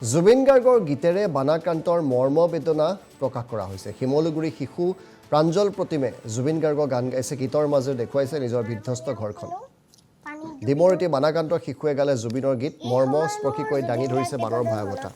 জুবিন গাৰ্গৰ গীতেৰে বানাক্ৰান্তৰ মৰ্মবেদনা প্ৰকাশ কৰা হৈছে। শিমলুগুৰি শিশু প্ৰাঞ্জল প্ৰতিমে জুবিন গাৰ্গৰ গান গাইছে, গীতৰ মাজেৰে দেখুৱাইছে নিজৰ বিধ্বস্ত ঘৰখন। ডিমৰতি বানাক্ৰান্তৰ শিশুৱে গালে জুবিনৰ গীত, মৰ্মস্পৰ্শী কৰি দাঙি ধৰিছে বানৰ ভয়াৱহতা।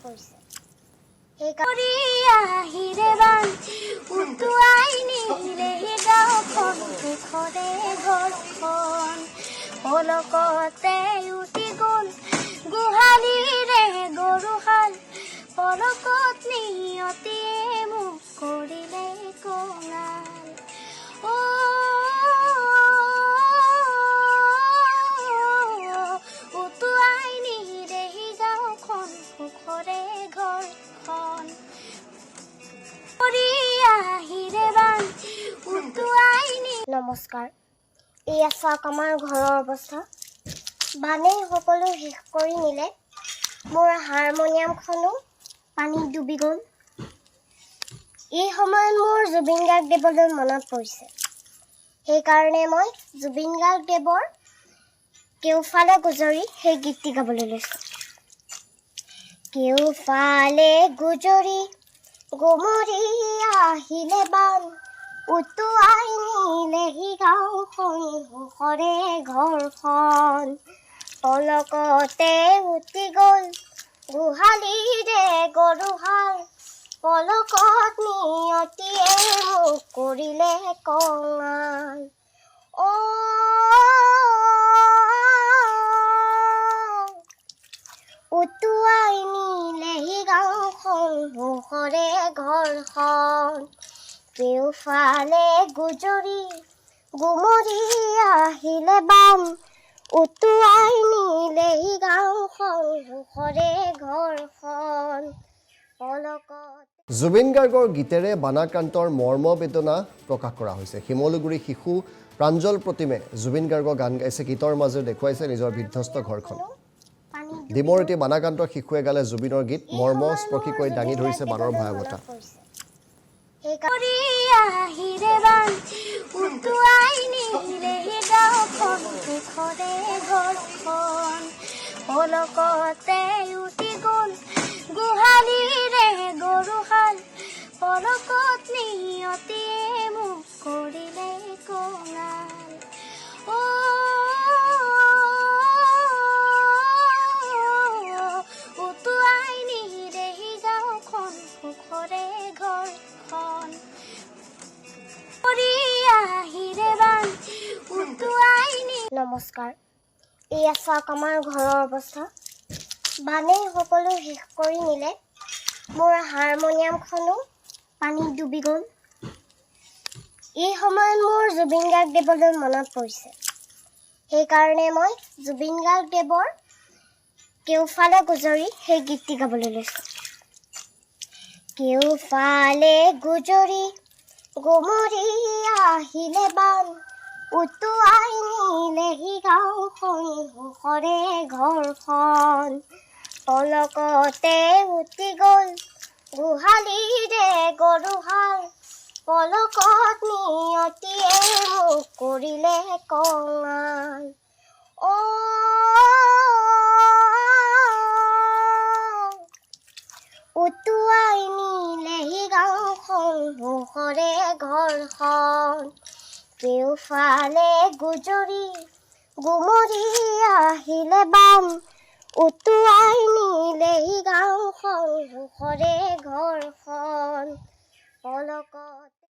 নমস্কাৰ। এয়া চাওক আমাৰ ঘৰৰ অৱস্থা। বানে সকলো শেষ কৰি নিলে। মোৰ হাৰমনিয়ামখনো পানীত ডুবি গ'ল। এই সময়ত মোৰ জুবিন গাৰ্গদেৱলৈ মনত পৰিছে। সেইকাৰণে মই জুবিন গাৰ্গদেৱৰ কেওফালে গুজৰি সেই গীতটি গাবলৈ লৈছোঁ। কেওফালে গুজৰি গুমৰি আহিলে বান, উটুৱাই নিলেহি গাঁওখন, সুখৰে ঘৰখন। পলকতে উটি গ'ল গোহালিৰে গৰুহাল, পলকত নিয়তিয়ে মোক কৰিলে কঙাল। উটুৱাই নিলেহি গাঁওখন, সুখৰে ঘৰখন। কেওফালে গুজৰি গুমৰি আহিলে বান, উটুৱাই নিলেহি গাঁওখন, সুখৰে ঘৰখন। জুবিন গাৰ্গৰ গীতেৰে বানাক্ৰান্তৰ মৰ্মবেদনা প্ৰকাশ কৰা হৈছে। শিমলুগুৰি শিশু প্ৰাঞ্জল প্ৰতিমে জুবিন গাৰ্গৰ গান গাইছে, গীতৰ মাজেৰে দেখুৱাইছে নিজৰ বিধ্বস্ত ঘৰখন। ডিমৰতি বানাক্ৰান্তৰ শিশুৱে গালে জুবিনৰ গীত, মৰ্মস্পৰ্শী কৰি দাঙি ধৰিছে বানৰ ভয়াৱহতা। পলকতে উটি গ'ল গোহালিৰে গৰুহাল, পলকত নিয়তিয়ে মোক কৰিলে কঙাল। উটুৱাই নিলেহি গাঁওখন, সুখৰে ঘৰখন। নমস্কাৰ। এয়া চাওক আমাৰ ঘৰৰ অৱস্থা। বানে সকলো শেষ কৰি নিলে। মোৰ হাৰমনিয়ামখনো পানীত ডুবি গ'ল। এই সময়ত মোৰ জুবিন গাৰ্গদেৱলৈ মনত পৰিছে। সেইকাৰণে মই জুবিন গাৰ্গদেৱৰ কেওফালে গুজৰি সেই গীতটি গাবলৈ লৈছোঁ। কেওফালে গুজৰি গুমৰি আহিলে বান, উটুৱাই নিলেহি গাঁওখন, সুখৰে ঘৰখন। পলকতে উটি গ'ল গোহালিৰে গৰুহাল, পলকত নিয়তিয়ে মোক কৰিলে কঙাল। উটুৱাই নিলেহি গাঁওখন, সুখৰে ঘৰখন। কেওফালে গুজৰি গুমৰি আহিলে বান, উটুৱাই নিলেহি গাঁওখন, সুখৰে ঘৰখন।